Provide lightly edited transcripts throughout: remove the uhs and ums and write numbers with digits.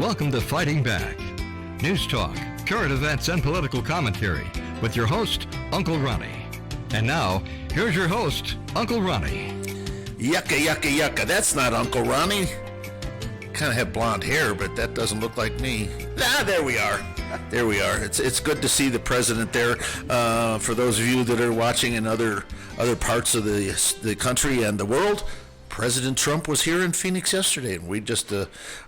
Welcome to Fighting Back. News talk, current events, and political commentary with your host, Uncle Ronnie. And now, here's your host, Uncle Ronnie. Yucca, yucca, yucca. That's not Uncle Ronnie. Kind of have blonde hair, but that doesn't look like me. There we are. There we are. It's good to see the president there. For those of you that are watching in other parts of the country and the world, President Trump was here in Phoenix yesterday, and we just,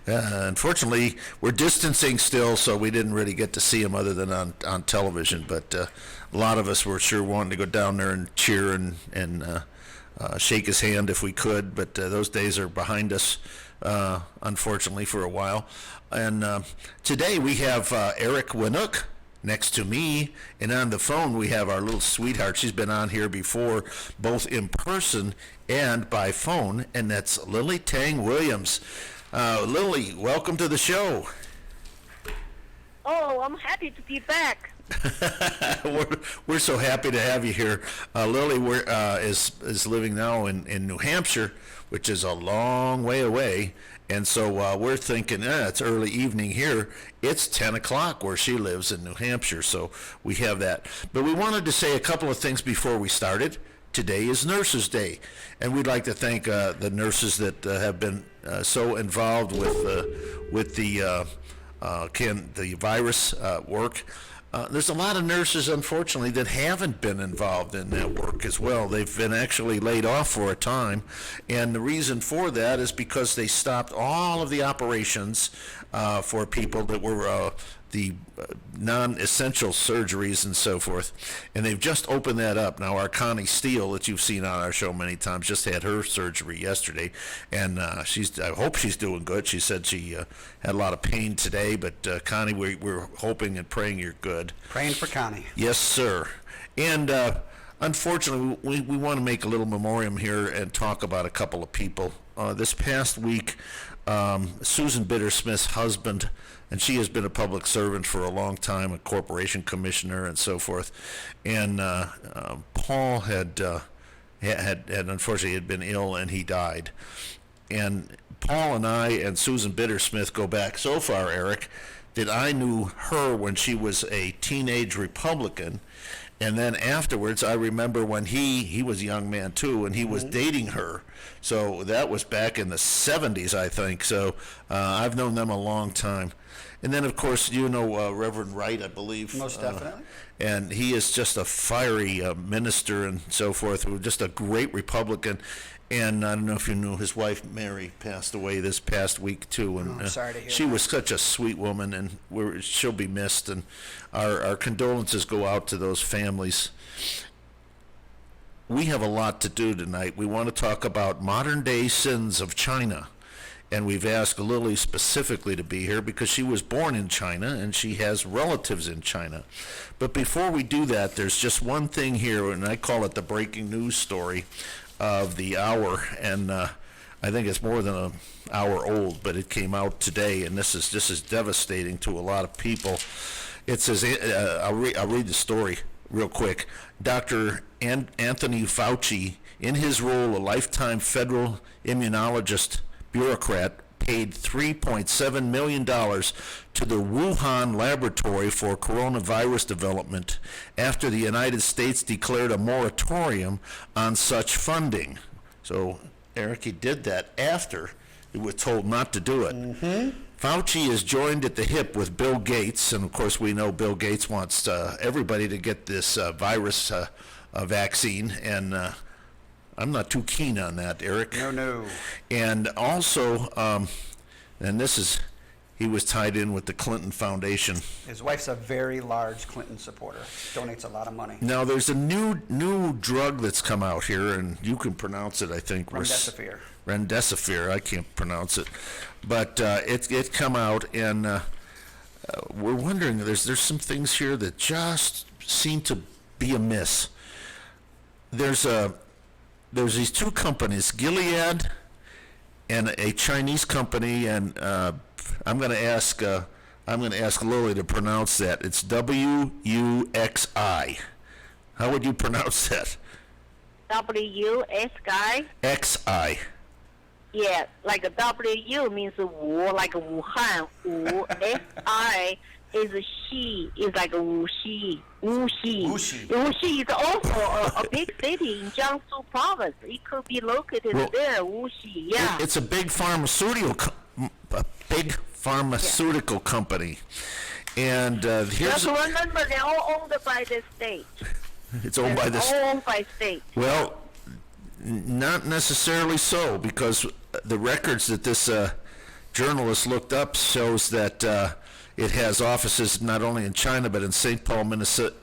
unfortunately, we're distancing still, so we didn't really get to see him other than on television. But a lot of us were sure wanting to go down there and cheer and shake his hand if we could. But those days are behind us, unfortunately, for a while. And today we have Eric Winnook next to me, and on the phone we have our little sweetheart. She's been on here before, both in person and by phone, and that's Lily Tang Williams. Lily, welcome to the show. Oh, I'm happy to be back. we're so happy to have you here. Lily is living now in New Hampshire, which is a long way away. And so we're thinking, it's early evening here. It's 10 o'clock where she lives in New Hampshire, so we have that. But we wanted to say a couple of things before we started. Today is Nurses Day, and we'd like to thank the nurses that have been so involved with the virus work. There's a lot of nurses, unfortunately, that haven't been involved in that work as well. They've been actually laid off for a time, and the reason for that is because they stopped all of the operations for people that were the non-essential surgeries and so forth, and they've just opened that up. Now, our Connie Steele, that you've seen on our show many times, just had her surgery yesterday, and I hope she's doing good. She said she had a lot of pain today, but Connie, we're hoping and praying you're good. Praying for Connie. Yes, sir. And unfortunately, we want to make a little memoriam here and talk about a couple of people. This past week, Susan Bittersmith's husband, and she has been a public servant for a long time, a corporation commissioner and so forth. And Paul had unfortunately had been ill, and he died. And Paul and I and Susan Bittersmith go back so far, Eric, that I knew her when she was a teenage Republican. And then afterwards, I remember when he was a young man too, and he was dating her. So that was back in the 70s, I think. So I've known them a long time. And then, of course, you know Reverend Wright, I believe. Most definitely. And he is just a fiery minister and so forth, just a great Republican. And I don't know if you knew, his wife, Mary, passed away this past week, too. And I'm sorry to hear she that. was such a sweet woman, and she'll be missed. And our condolences go out to those families. We have a lot to do tonight. We want to talk about modern-day sins of China. And we've asked Lily specifically to be here because she was born in China and she has relatives in China. But before we do that, there's just one thing here, and I call it the breaking news story of the hour. And I think it's more than an hour old, but it came out today, and this is devastating to a lot of people. It says, I'll read the story real quick. Dr. Anthony Fauci, in his role a lifetime federal immunologist bureaucrat, paid $3.7 million to the Wuhan laboratory for coronavirus development after the United States declared a moratorium on such funding. So, Eric, he did that after he was told not to do it. Mm-hmm. Fauci is joined at the hip with Bill Gates, and of course we know Bill Gates wants everybody to get this virus vaccine, and I'm not too keen on that, Eric. No. And also, and he was tied in with the Clinton Foundation. His wife's a very large Clinton supporter. Donates a lot of money. Now, there's a new drug that's come out here, and you can pronounce it, I think. Remdesivir. Remdesivir, I can't pronounce it. But it's come out, and we're wondering, there's some things here that just seem to be amiss. There's these two companies, Gilead and a Chinese company, and I'm going to ask Lily to pronounce that. It's WUXI. How would you pronounce that? WSI? XI. Yeah, like a W means Wu, like Wuhan. Wu, S-I is Xi, is like Wuxi. Wuxi. Wuxi. Wuxi is also a big city in Jiangsu province. It could be located there, Wuxi. Yeah. It's a big pharmaceutical company. And here's Just remember, they're all owned by the state. it's owned by All owned by state. Well, not necessarily so, because the records that this journalist looked up shows that it has offices not only in China but in St. Paul, Minnesota,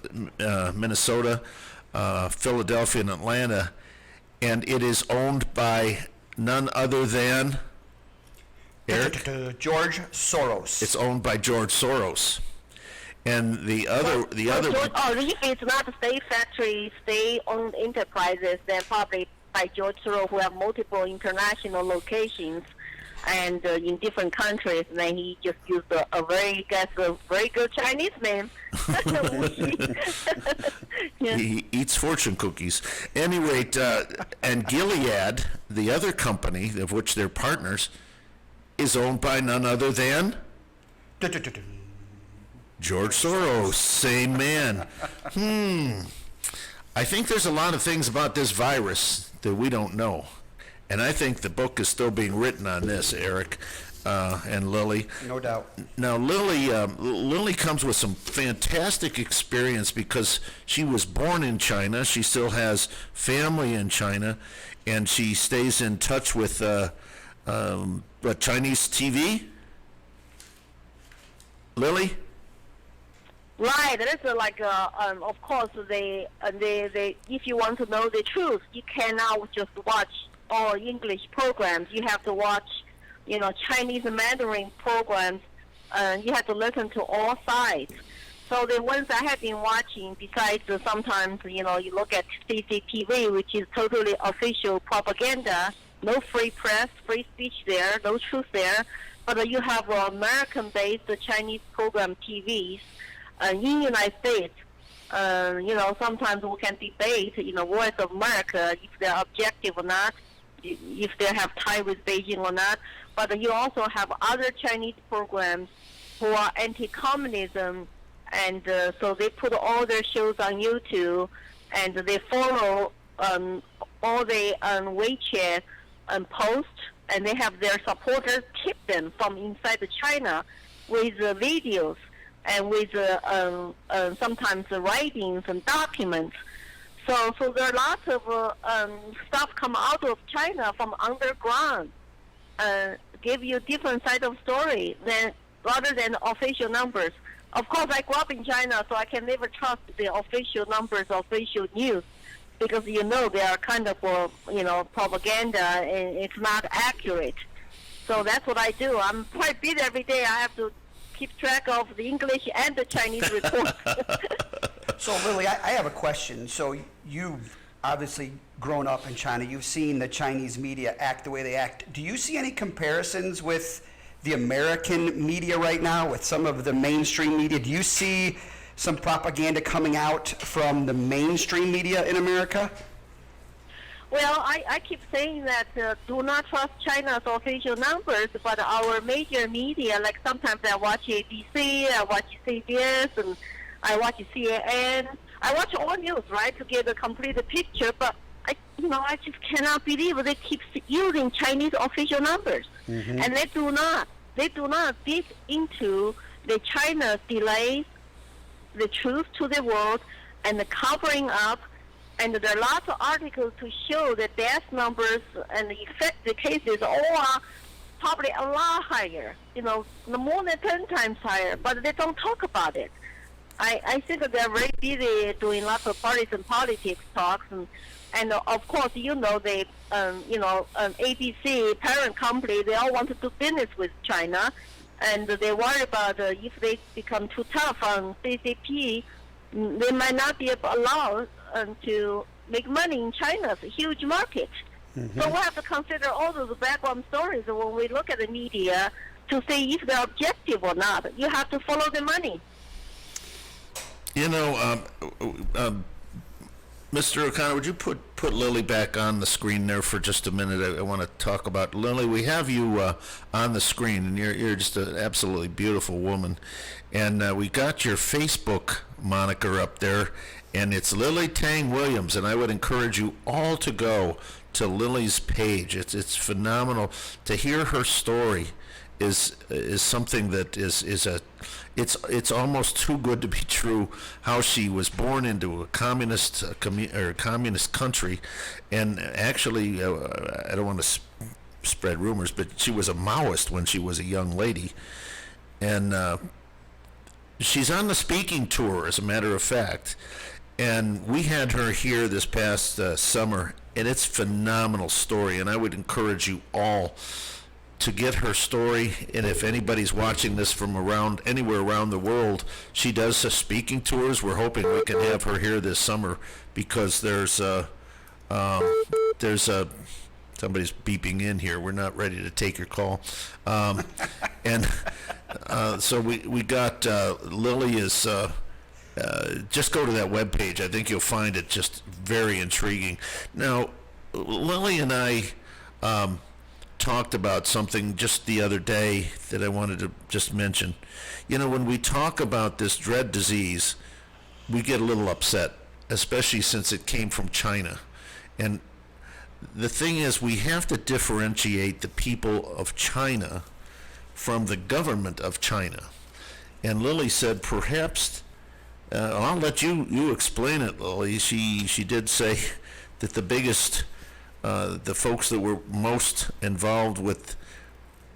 Philadelphia, and Atlanta, and it is owned by none other than Eric. George Soros. It's owned by George Soros, and the other If it's not state factory, state-owned enterprises, then probably by George Soros, who have multiple international locations and in different countries. Then he just used a very good Chinese name. Yeah. He eats fortune cookies. Anyway, and Gilead, the other company of which they're partners, is owned by none other than George Soros, same man. I think there's a lot of things about this virus that we don't know. And I think the book is still being written on this, Eric and Lily. No doubt. Now, Lily comes with some fantastic experience because she was born in China. She still has family in China, and she stays in touch with Chinese TV. Lily? Right, that's of course, they if you want to know the truth, you cannot just watch all English programs. You have to watch, Chinese Mandarin programs. You have to listen to all sides. So the ones I have been watching, besides sometimes, you look at CCTV, which is totally official propaganda, no free press, free speech there, no truth there. But you have American-based Chinese program TVs. In the United States, sometimes we can debate, Voice of America, if they're objective or not, if they have tie with Beijing or not. But you also have other Chinese programs who are anti-communism, and so they put all their shows on YouTube, and they follow all the WeChat posts, and they have their supporters tip them from inside China with videos and with sometimes writings and documents. So there are lots of stuff come out of China from underground, give you different side of story rather than official numbers. Of course, I grew up in China, so I can never trust the official numbers, official news, because they are kind of propaganda and it's not accurate. So that's what I do. I'm quite busy every day. I have to keep track of the English and the Chinese reports. So, Lily, I have a question. So you've obviously grown up in China. You've seen the Chinese media act the way they act. Do you see any comparisons with the American media right now, with some of the mainstream media? Do you see some propaganda coming out from the mainstream media in America? Well, I keep saying that do not trust China's official numbers, but our major media, like sometimes I watch ABC, I watch CBS, and I watch CNN. I watch all news, right, to get a complete picture, but I just cannot believe they keep using Chinese official numbers. Mm-hmm. And they do not dig into the China delays the truth to the world and the covering up. And there are lots of articles to show the death numbers and the infected cases all are probably a lot higher, more than 10 times higher, but they don't talk about it. I think that they're very busy doing lots of partisan politics talks, and of course, the ABC parent company, they all want to do business with China, and they worry about if they become too tough on CCP, they might not be allowed to make money in China. It's a huge market. Mm-hmm. So we have to consider all those background stories when we look at the media to see if they're objective or not. You have to follow the money. Mr. O'Connor, would you put Lily back on the screen there for just a minute? I want to talk about Lily. We have you on the screen, and you're just an absolutely beautiful woman. And we got your Facebook moniker up there, and it's Lily Tang Williams. And I would encourage you all to go to Lily's page. It's phenomenal to hear her story. Is something that is it's almost too good to be true. How she was born into a communist communist country, and actually I don't want to spread rumors, but she was a Maoist when she was a young lady, and she's on the speaking tour, as a matter of fact. And we had her here this past summer, and it's a phenomenal story. And I would encourage you all to get her story, and if anybody's watching this from anywhere around the world, she does speaking tours. We're hoping we can have her here this summer, because there's somebody's beeping in here. We're not ready to take your call, and so we got Lily is. Just go to that webpage. I think you'll find it just very intriguing. Now, Lily and I talked about something just the other day that I wanted to just mention. You know, when we talk about this dread disease, we get a little upset, especially since it came from China. And the thing is, we have to differentiate the people of China from the government of China. And Lily said, perhaps, I'll let you explain it, Lily. She did say that the biggest the folks that were most involved with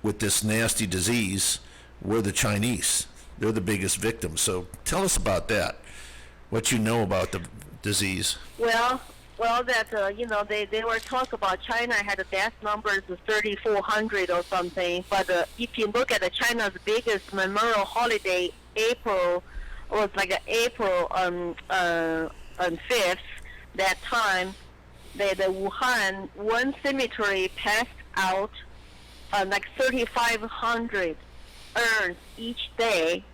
this nasty disease were the Chinese. They're the biggest victims. So tell us about that, what you know about the disease. Well, that they were talking about China had a death numbers of 3,400 or something. But if you look at China's biggest memorial holiday, April was like April 5th. That time, the Wuhan, one cemetery passed out like 3,500 urns each day.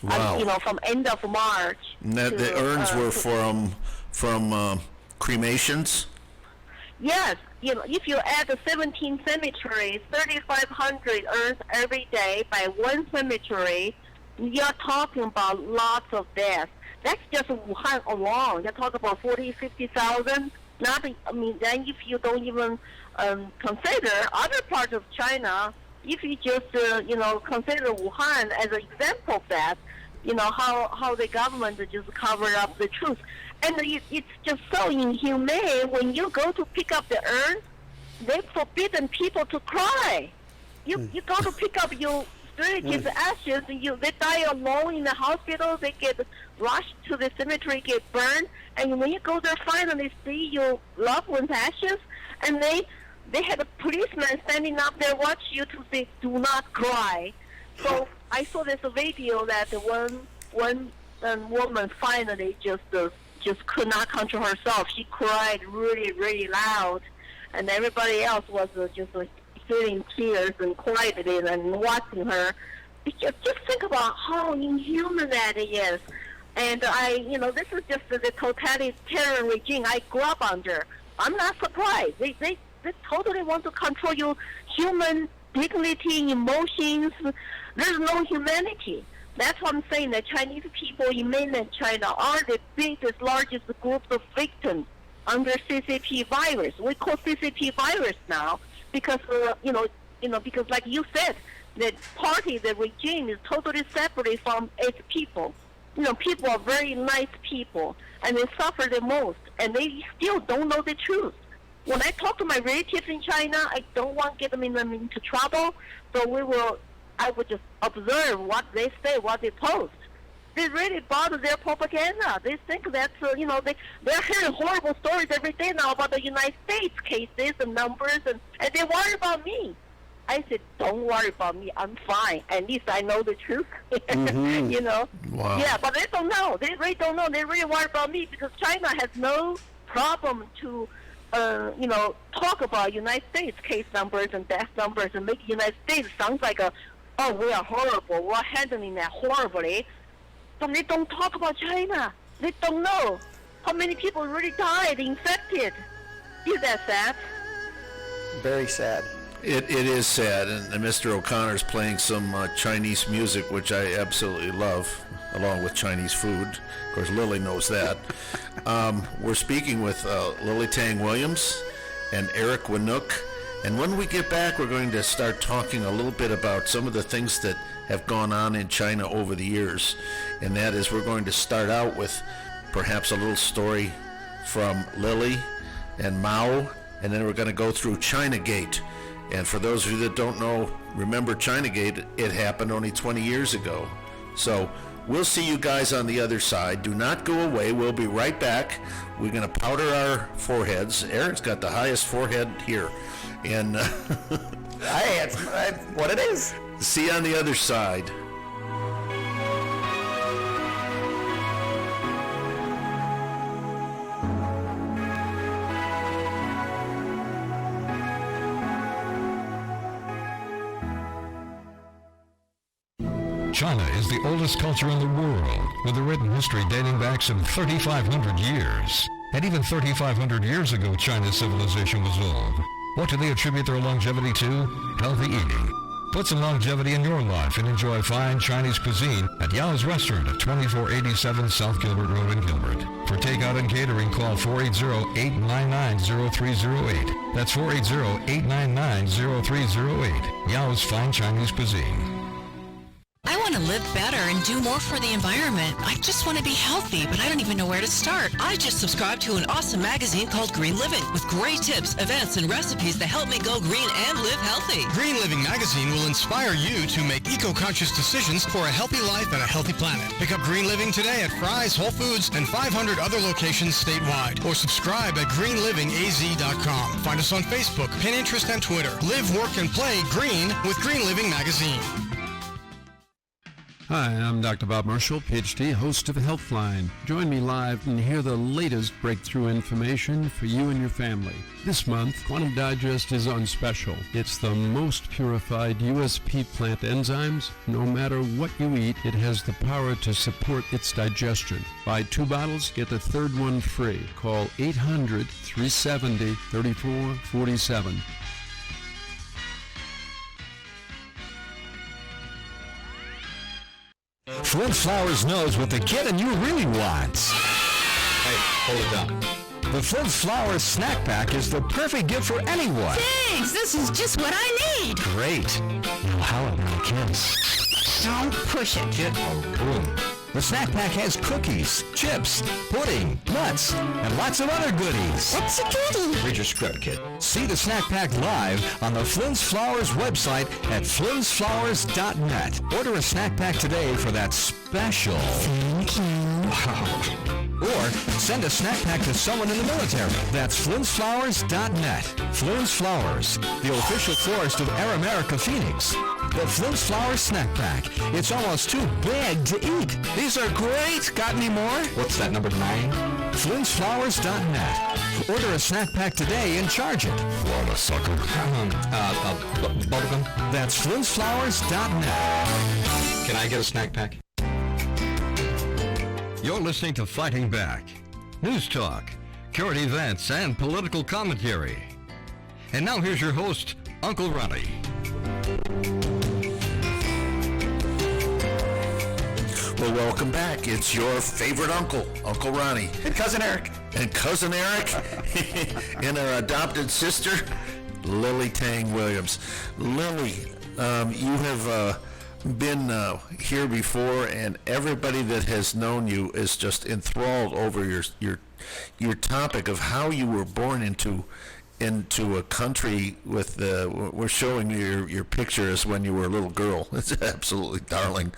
Wow. From end of March. And that the urns were from cremations? Yes. If you add the 17 cemeteries, 3,500 urns every day by one cemetery, you're talking about lots of deaths. That's just Wuhan alone. You're talking about 40, 50,000. Then if you don't even consider other parts of China, if you just consider Wuhan as an example of that, how the government just covered up the truth, and it's just so inhumane. When you go to pick up the urn, they forbidden people to cry. You go to pick up your relatives' ashes, they die alone in the hospital. They get rushed to the cemetery, get burned, and when you go there, finally see your loved one's ashes, and they had a policeman standing up there watch you to say, "Do not cry." So I saw this video that one woman finally just could not control herself. She cried really, really loud, and everybody else was just feeling tears and quietly and watching her. Just think about how inhuman that is. And this is just the totalitarian regime I grew up under. I'm not surprised. They totally want to control your human dignity, emotions. There's no humanity. That's what I'm saying. The Chinese people in mainland China are the biggest, largest group of victims under CCP virus. We call CCP virus now because because like you said, the party, the regime is totally separate from its people. People are very nice people, and they suffer the most, and they still don't know the truth. When I talk to my relatives in China, I don't want to get them into trouble, so I would just observe what they say, what they post. They really bother their propaganda. They think that's, they're hearing horrible stories every day now about the United States cases and numbers, and they worry about me. I said, don't worry about me. I'm fine. At least I know the truth. Wow. Yeah, but they don't know. They really don't know. They really worry about me because China has no problem to, talk about United States case numbers and death numbers and make United States sound like we are horrible. We're handling that horribly. But they don't talk about China. They don't know. how many people really died, infected. Is that sad? Very sad. It is sad, and Mr. O'Connor's playing some Chinese music, which I absolutely love, along with Chinese food. Of course, Lily knows that. We're speaking with Lily Tang Williams and Eric Winook, and when we get back, we're going to start talking a little bit about some of the things that have gone on in China over the years, and that is we're going to start out with perhaps a little story from Lily and Mao, and then we're going to go through Chinagate. And for those of you that don't know, remember Chinagate, it happened only 20 years ago. So we'll see you guys on the other side. Do not go away. We'll be right back. We're going to powder our foreheads. Eric's got the highest forehead here. And It's what it is. see you on the other side. China is the oldest culture in the world, with a written history dating back some 3,500 years. And even 3,500 years ago, China's civilization was old. What do they attribute their longevity to? Healthy eating. Put some longevity in your life and enjoy fine Chinese cuisine at Yao's Restaurant at 2487 South Gilbert Road in Gilbert. For takeout and catering, call 480-899-0308. That's 480-899-0308. Yao's Fine Chinese Cuisine. I want to live better and do more for the environment. I just want to be healthy, but I don't even know where to start. I just subscribed to an awesome magazine called Green Living with great tips, events, and recipes that help me go green and live healthy. Green Living magazine will inspire you to make eco-conscious decisions for a healthy life and a healthy planet. Pick up Green Living today at Fry's, Whole Foods, and 500 other locations statewide. Or subscribe at greenlivingaz.com. Find us on Facebook, Pinterest, and Twitter. Live, work, and play green with Green Living magazine. Hi, I'm Dr. Bob Marshall, PhD, host of Healthline. Join me live and hear the latest breakthrough information for you and your family. This month, Quantum Digest is on special. It's the most purified USP plant enzymes. No matter what you eat, it has the power to support its digestion. Buy 2 bottles, get the third one free. Call 800-370-3447. Flint Flowers knows what the kid in you really wants. Hey, hold it down. The Flint Flowers snack pack is the perfect gift for anyone. Thanks, this is just what I need. Great. Now how about the kids? Don't push it. Kid, boom. The snack pack has cookies, chips, pudding, nuts, and lots of other goodies. What's a goodie? Read your script, kid. See the snack pack live on the Flint's Flowers website at flintsflowers.net. Order a snack pack today for that special. Thank you. Wow. Or send a snack pack to someone in the military. That's flintsflowers.net. Flint's Flowers, the official florist of Air America Phoenix. The Flint's Flowers snack pack. It's almost too big to eat. These are great. Got any more? What's that, number 9? flintsflowers.net. Order a snack pack today and charge it. What a sucker. Bubblegum? That's flintsflowers.net. Can I get a snack pack? You're listening to Fighting Back. News talk, current events, and political commentary. And now here's your host, Uncle Ronnie. Well, welcome back. It's your favorite uncle, Uncle Ronnie. And Cousin Eric. And Cousin Eric and our adopted sister, Lily Tang Williams. Lily, you have been here before, and everybody that has known you is just enthralled over your topic of how you were born into a country with we're showing your picture as when you were a little girl. It's absolutely darling.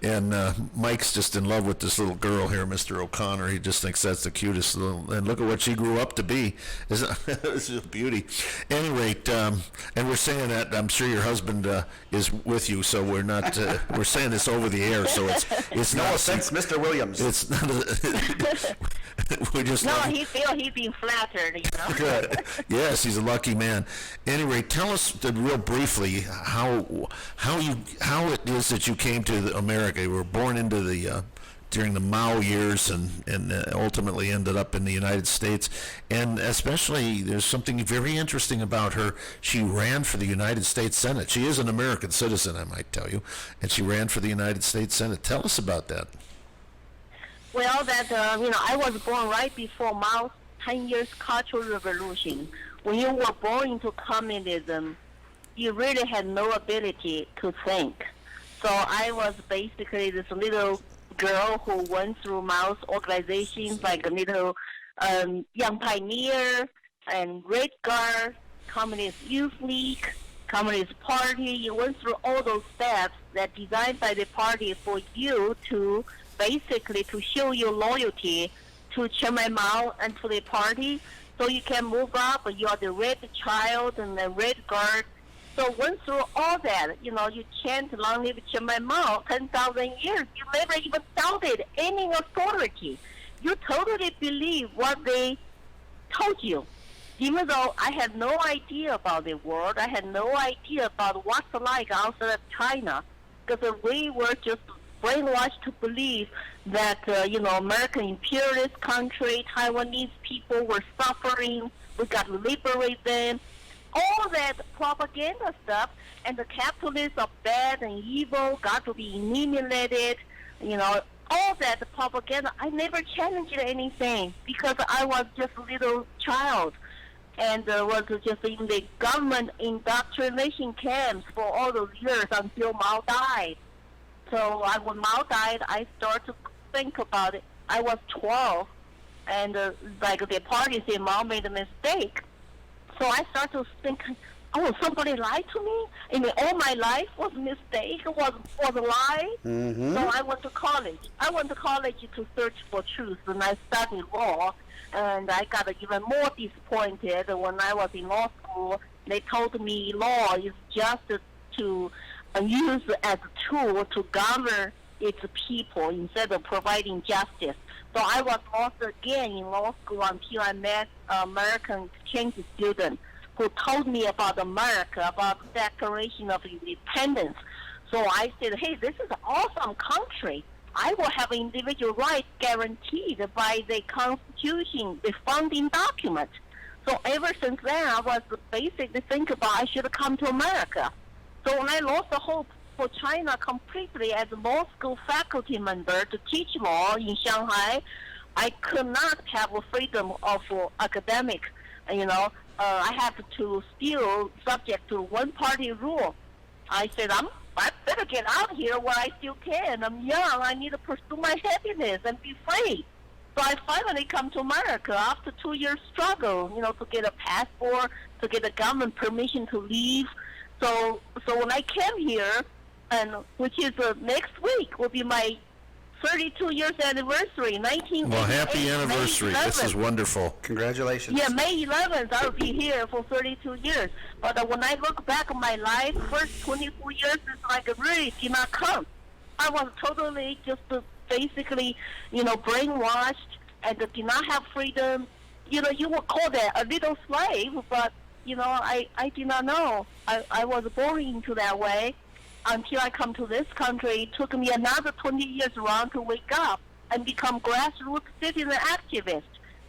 And Mike's just in love with this little girl here, Mr. O'Connor. He just thinks that's the cutest little, and look at what she grew up to be. This is a beauty. At any rate, and we're saying that, I'm sure your husband is with you, so we're not, we're saying this over the air, so it's No not offense, Mr. Williams. It's not we just No, love- he feel he's being flattered, you know. Good. Yes, he's a lucky man. Anyway, tell us real briefly how it is that you came to America. You were born into the during the Mao years and ultimately ended up in the United States. And especially, there's something very interesting about her. She ran for the United States Senate. She is an American citizen, I might tell you, and she ran for the United States Senate. Tell us about that. Well, I was born right before Mao's 10 years Cultural Revolution. When you were born into communism, you really had no ability to think. So I was basically this little girl who went through Mao's organizations like a little Young Pioneer and Red Guard, Communist Youth League, Communist Party. You went through all those steps that designed by the party for you to basically to show your loyalty to Chairman Mao and to the party. So you can move up. You are the Red Child and the Red Guard. So went through all that. You chant long live Chairman Mao 10,000 years. You never even doubted any authority. You totally believe what they told you. Even though I had no idea about the world, I had no idea about what's like outside of China, because we were just brainwashed to believe that, American imperialist country, Taiwanese people were suffering. We got to liberate them. All that propaganda stuff, and the capitalists are bad and evil, got to be eliminated, all that propaganda. I never challenged anything because I was just a little child and was just in the government indoctrination camps for all those years until Mao died. So when Mao died, I started to think about it. I was 12, and the party said Mao made a mistake. So I started to think, somebody lied to me? All my life was a mistake, was a lie? Mm-hmm. So I went to college. To search for truth, and I studied law. And I got even more disappointed when I was in law school. They told me law is just to use as a tool to govern its people instead of providing justice. So I was lost again in law school until I met an American exchange student who told me about America, about the Declaration of Independence. So I said, hey, this is an awesome country. I will have individual rights guaranteed by the Constitution, the founding document. So ever since then, I was basically thinking about I should come to America. So when I lost the hope for China completely as a law school faculty member to teach law in Shanghai, I could not have a freedom of academic. I have to still subject to one-party rule. I said, I better get out here while I still can. I'm young. I need to pursue my happiness and be free. So I finally come to America after 2 years struggle, to get a passport, to get the government permission to leave. So when I came here, and which is next week will be my 32 years anniversary, 1988. Well, happy anniversary. This is wonderful. Congratulations. Yeah, May 11th, I'll be here for 32 years. But when I look back on my life, first 24 years is like really did not count. I was totally just basically, brainwashed and did not have freedom. You would call that a little slave, but, I did not know. I was born into that way. Until I come to this country, it took me another 20 years around to wake up and become grassroots citizen activist.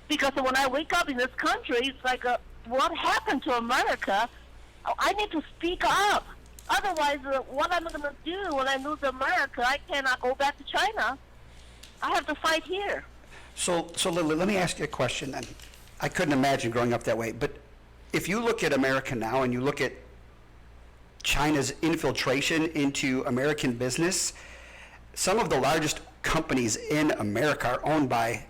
Because when I wake up in this country, it's like, what happened to America? I need to speak up. Otherwise, what am I going to do when I lose America? I cannot go back to China. I have to fight here. So Lily, let me ask you a question then. I couldn't imagine growing up that way. But if you look at America now and you look at China's infiltration into American business, some of the largest companies in America are owned by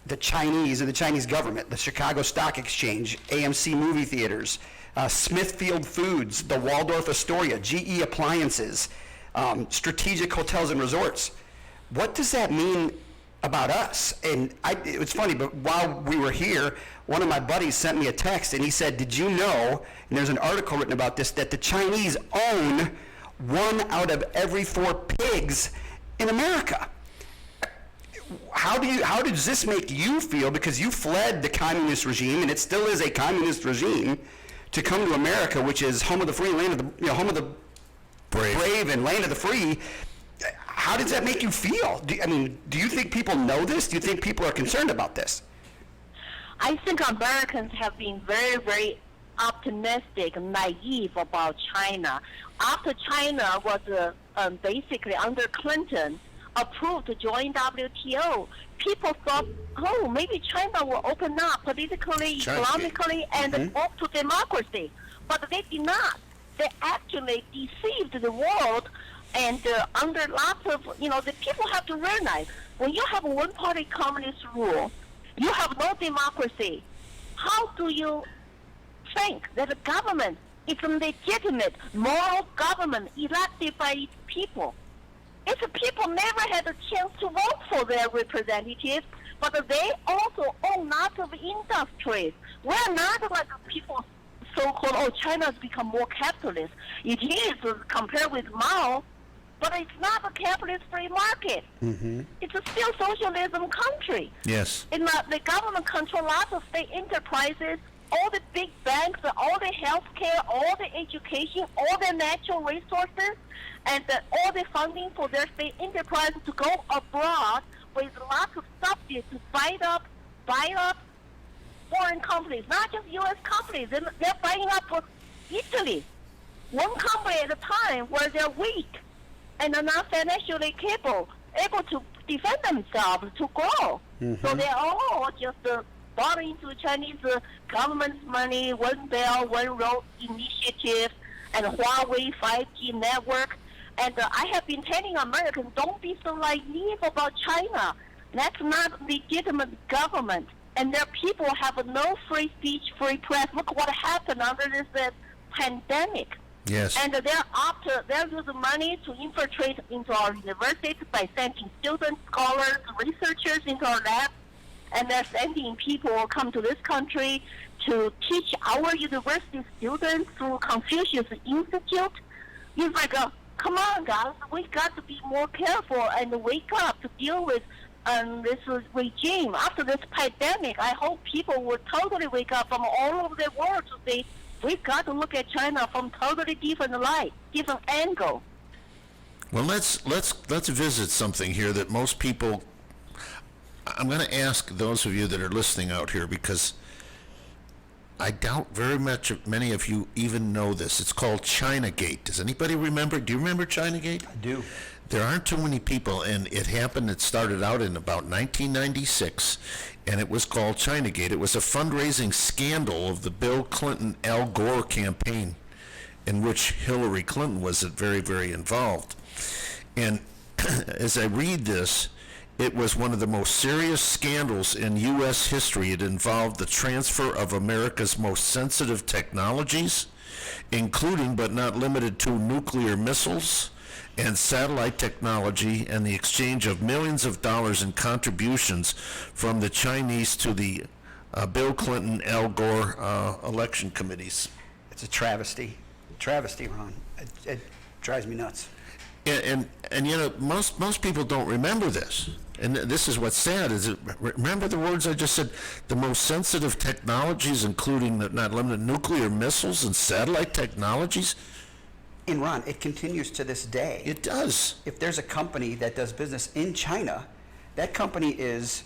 the Chinese and the Chinese government. The Chicago Stock Exchange, AMC movie theaters, Smithfield Foods, the Waldorf Astoria, GE Appliances, Strategic Hotels and Resorts. What does that mean about us? And it's funny, but while we were here, one of my buddies sent me a text and he said, did you know, and there's an article written about this, that the Chinese own 1 out of every 4 pigs in America? How does this make you feel? Because you fled the communist regime, and it still is a communist regime, to come to America, which is home of the free, land of the, home of the brave and land of the free. How does that make you feel? Do you think people know this? Do you think people are concerned about this? I think Americans have been very, very optimistic, naive about China. After China was basically under Clinton approved to join WTO, people thought, oh, maybe China will open up politically, economically, and move to democracy. But they did not. They actually deceived the world, and under lots of, the people have to realize, when you have a one-party communist rule, you have no democracy. How do you think that the government is a legitimate, moral government elected by its people? If the people never had a chance to vote for their representatives, but they also own lots of industries. We're not like people so-called, China's become more capitalist. It is compared with Mao, but it's not a capitalist free market. Mm-hmm. It's a still socialism country. Yes. And the government controls lots of state enterprises, all the big banks, all the healthcare, all the education, all the natural resources, and all the funding for their state enterprises to go abroad with lots of subsidies to buy up foreign companies, not just U.S. companies. They're buying up Italy, one company at a time, where they're weak and are not financially able to defend themselves, to grow. Mm-hmm. So they're all just bought into Chinese government's money, One Belt, One Road initiative, and Huawei 5G network. And I have been telling Americans, don't be so naive about China. That's not legitimate government. And their people have no free speech, free press. Look what happened under this pandemic. Yes. And they're using money to infiltrate into our universities by sending students, scholars, researchers into our labs. And they're sending people who come to this country to teach our university students through Confucius Institute. It's like, come on, guys, we got to be more careful and wake up to deal with this regime. After this pandemic, I hope people will totally wake up from all over the world to say, we've got to look at China from totally different light, different angle. Well, let's visit something here that most people. I'm going to ask those of you that are listening out here, because I doubt very much many of you even know this. It's called Chinagate. Does anybody remember? Do you remember Chinagate? I do. There aren't too many people, and it started out in about 1996, and it was called Chinagate. It was a fundraising scandal of the Bill Clinton-Al Gore campaign, in which Hillary Clinton was very, very involved. And as I read this, it was one of the most serious scandals in U.S. history. It involved the transfer of America's most sensitive technologies, including but not limited to nuclear missiles and satellite technology, and the exchange of millions of dollars in contributions from the Chinese to the Bill Clinton, Al Gore election committees. It's a travesty. Travesty, Ron. It drives me nuts. And most people don't remember this. And this is what's sad, is remember the words I just said, the most sensitive technologies, including not limited nuclear missiles and satellite technologies? And Ron, it continues to this day. It does. If there's a company that does business in China, that company is,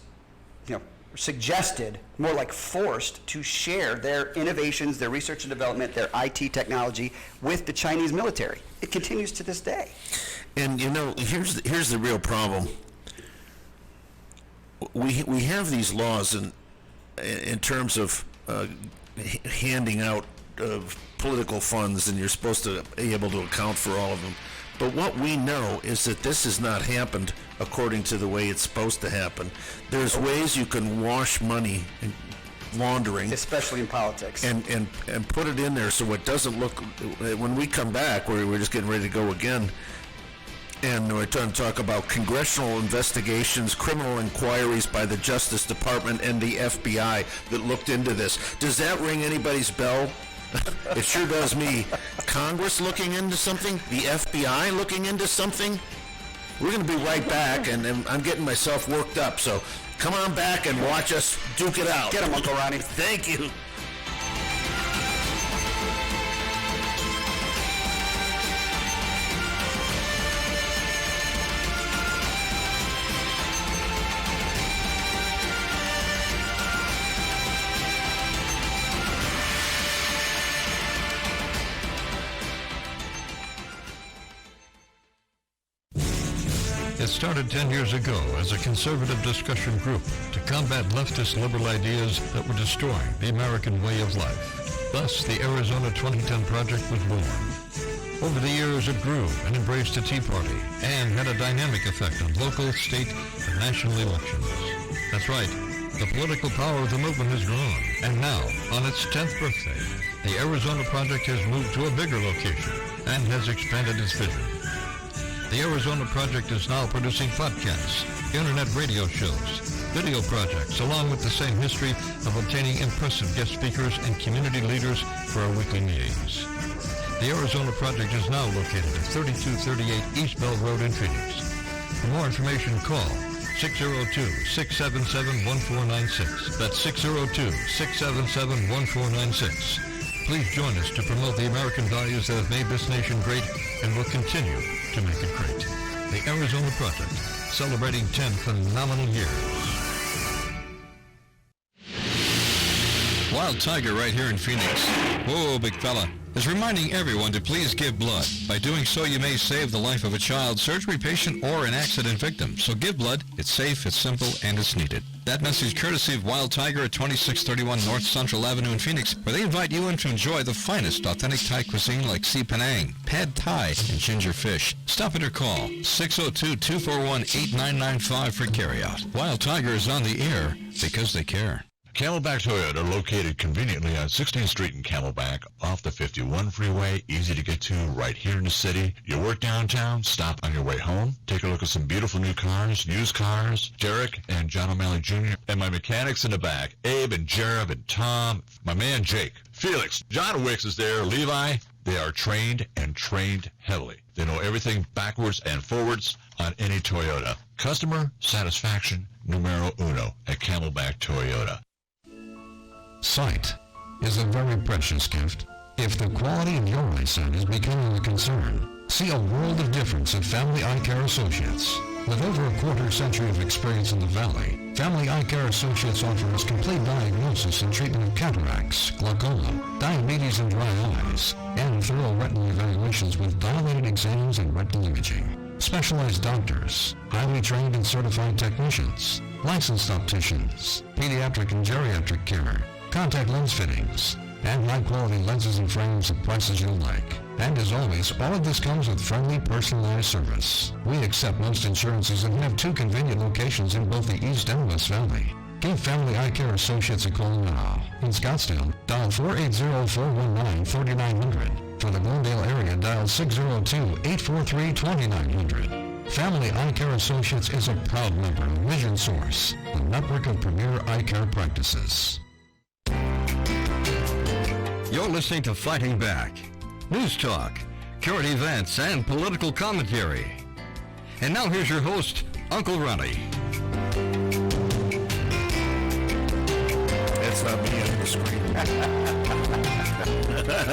suggested, more like forced, to share their innovations, their research and development, their IT technology with the Chinese military. It continues to this day. And here's the real problem. We have these laws in terms of handing out political funds, and you're supposed to be able to account for all of them. But what we know is that this has not happened according to the way it's supposed to happen. There's ways you can wash money and laundering, especially in politics, and put it in there so it doesn't look. When we come back, we're just getting ready to go again, and we're going to talk about congressional investigations, criminal inquiries by the Justice Department and the FBI that looked into this. Does that ring anybody's bell? It sure does me. Congress looking into something? The FBI looking into something? We're going to be right back, and I'm getting myself worked up, so come on back and watch us duke it out. Get him, Uncle Ronnie. Thank you. It started 10 years ago as a conservative discussion group to combat leftist liberal ideas that were destroying the American way of life. Thus, the Arizona 2010 Project was born. Over the years, it grew and embraced the Tea Party and had a dynamic effect on local, state, and national elections. That's right. The political power of the movement has grown, and now, on its 10th birthday, the Arizona Project has moved to a bigger location and has expanded its vision. The Arizona Project is now producing podcasts, internet radio shows, video projects, along with the same history of obtaining impressive guest speakers and community leaders for our weekly meetings. The Arizona Project is now located at 3238 East Bell Road in Phoenix. For more information, call 602-677-1496. That's 602-677-1496. Please join us to promote the American values that have made this nation great and will continue to make it great. The Arizona Project, celebrating 10 phenomenal years. Wild Tiger right here in Phoenix. Whoa, big fella. Is reminding everyone to please give blood. By doing so, you may save the life of a child, surgery patient, or an accident victim. So give blood. It's safe, it's simple, and it's needed. That message courtesy of Wild Tiger at 2631 North Central Avenue in Phoenix, where they invite you in to enjoy the finest authentic Thai cuisine like Si Penang, Pad Thai, and ginger fish. Stop in or call 602-241-8995 for carryout. Wild Tiger is on the air because they care. Camelback Toyota, located conveniently on 16th Street in Camelback, off the 51 freeway, easy to get to right here in the city. You work downtown, stop on your way home, take a look at some beautiful new cars, used cars. Derek and John O'Malley Jr. and my mechanics in the back, Abe and Jared and Tom, my man Jake, Felix, John Wicks is there, Levi. They are trained and trained heavily. They know everything backwards and forwards on any Toyota. Customer satisfaction numero uno at Camelback Toyota. Sight is a very precious gift. If the quality of your eyesight is becoming a concern, see a world of difference at Family Eye Care Associates. With over a quarter century of experience in the Valley, Family Eye Care Associates offers complete diagnosis and treatment of cataracts, glaucoma, diabetes and dry eyes, and thorough retinal evaluations with dilated exams and retinal imaging. Specialized doctors, highly trained and certified technicians, licensed opticians, pediatric and geriatric care, contact lens fittings, and high-quality lenses and frames at prices you'll like. And as always, all of this comes with friendly, personalized service. We accept most insurances and have 2 convenient locations in both the East and West Valley. Give Family Eye Care Associates a call now. In Scottsdale, dial 480-419-3900. For the Glendale area, dial 602-843-2900. Family Eye Care Associates is a proud member of Vision Source, the network of premier eye care practices. You're listening to Fighting Back. News talk, current events, and political commentary. And now here's your host, Uncle Ronnie. That's not me on the screen.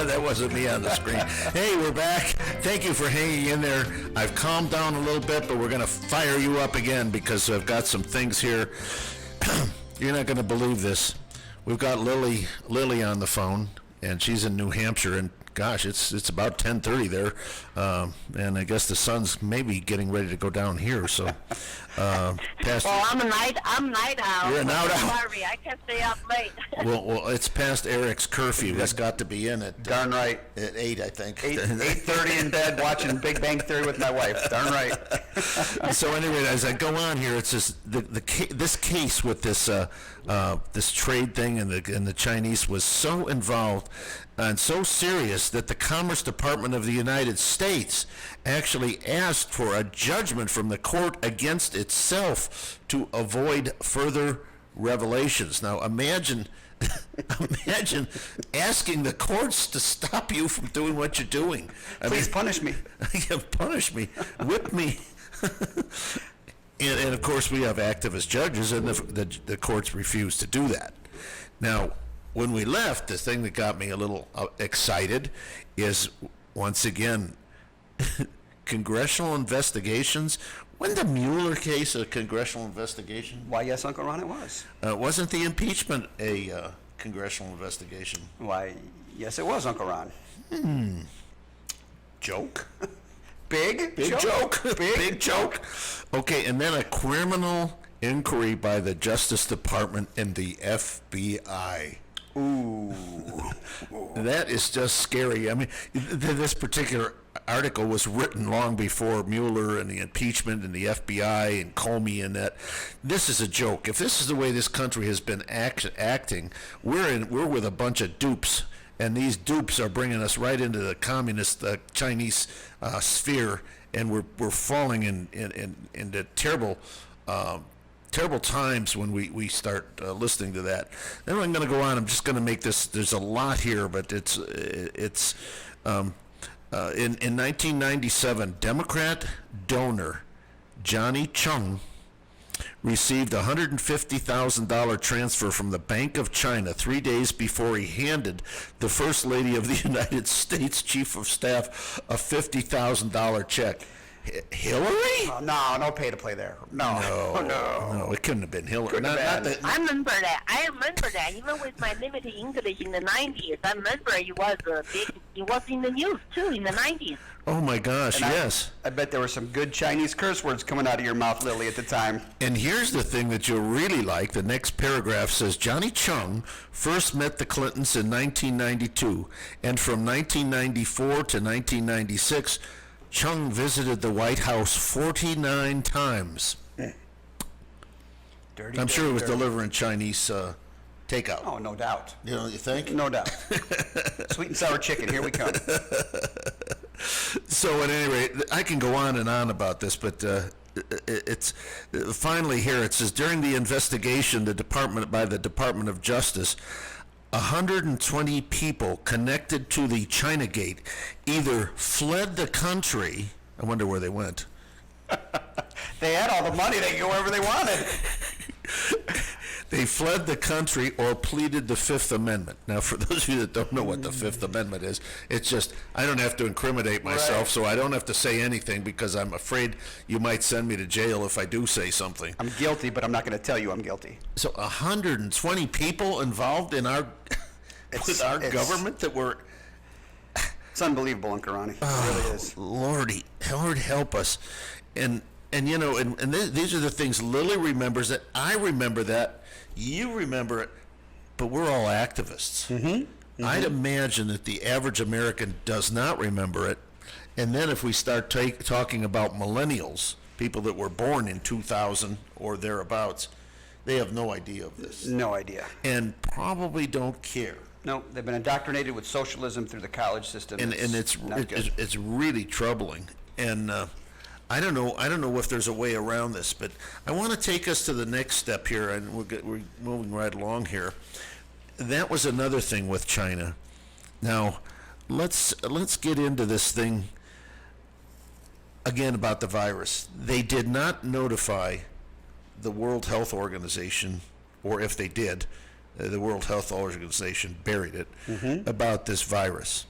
That wasn't me on the screen. Hey, we're back. Thank you for hanging in there. I've calmed down a little bit, but we're going to fire you up again because I've got some things here. You're not going to believe this. We've got Lily on the phone, and she's in New Hampshire, and gosh, it's about 10:30 there, and I guess the sun's maybe getting ready to go down here. So, past. Well, I'm a night owl. You're a night owl. Sorry, I can't stay up late. Well, it's past Eric's curfew. He's got to be in at Darn right. at 8, I think. 8:30 in bed watching Big Bang Theory with my wife. Darn right. So anyway, as I go on here, it's just this case with this this trade thing and the Chinese was so involved and so serious that the Commerce Department of the United States actually asked for a judgment from the court against itself to avoid further revelations. Now imagine asking the courts to stop you from doing what you're doing. Please punish me. Yeah, punish me, whip me. And of course we have activist judges, and the courts refuse to do that. Now, when we left, the thing that got me a little excited is, once again, congressional investigations. Wasn't the Mueller case a congressional investigation? Why, yes, Uncle Ron, it was. Wasn't the impeachment a congressional investigation? Why, yes, it was, Uncle Ron. Joke? Big joke. Big Big joke. Okay, and then a criminal inquiry by the Justice Department and the FBI. Ooh. That is just scary. I mean, this particular article was written long before Mueller and the impeachment and the FBI and Comey and that. This is a joke. If this is the way this country has been acting, we're with a bunch of dupes, and these dupes are bringing us right into the communist Chinese sphere, and we're falling into terrible times when we start listening to that. Then I'm going to go on. I'm just going to make this. There's a lot here, but it's in 1997, Democrat donor Johnny Chung received a $150,000 transfer from the Bank of China 3 days before he handed the First Lady of the United States Chief of Staff a $50,000 check. Hillary? No pay to play there. No, it couldn't have been Hillary. I remember that. Even with my limited English in the 90s, I remember it was in the news too in the 90s. Oh my gosh, and yes. I bet there were some good Chinese curse words coming out of your mouth, Lily, at the time. And here's the thing that you'll really like. The next paragraph says, Johnny Chung first met the Clintons in 1992, and from 1994 to 1996, Chung visited the White House 49 times. I'm sure he was delivering Chinese takeout. Oh, no doubt. You think? No doubt. Sweet and sour chicken, here we come. So at any rate, I can go on and on about this, but it's finally here. It says, during the investigation by the Department of Justice, 120 people connected to the China Gate either fled the country. I wonder where they went. They had all the money. They could go wherever they wanted. They fled the country or pleaded the Fifth Amendment. Now, for those of you that don't know what the Fifth Amendment is, it's just, I don't have to incriminate myself, so I don't have to say anything because I'm afraid you might send me to jail if I do say something. I'm guilty, but I'm not going to tell you I'm guilty. So 120 people involved in our government that were... It's unbelievable, Uncle Ronnie. It really is. Lord help us. And these are the things Lily remembers that I remember that. You remember it, but we're all activists. Mm-hmm. I'd imagine that the average American does not remember it. And then if we start talking about millennials, people that were born in 2000 or thereabouts, they have no idea of this. No idea. And probably don't care. No, they've been indoctrinated with socialism through the college system. And it's really troubling. And I don't know if there's a way around this, but I want to take us to the next step here, and we're moving right along here. That was another thing with China. Now, let's get into this thing again about the virus. They did not notify the World Health Organization, or if they did, the World Health Organization buried it, about this virus.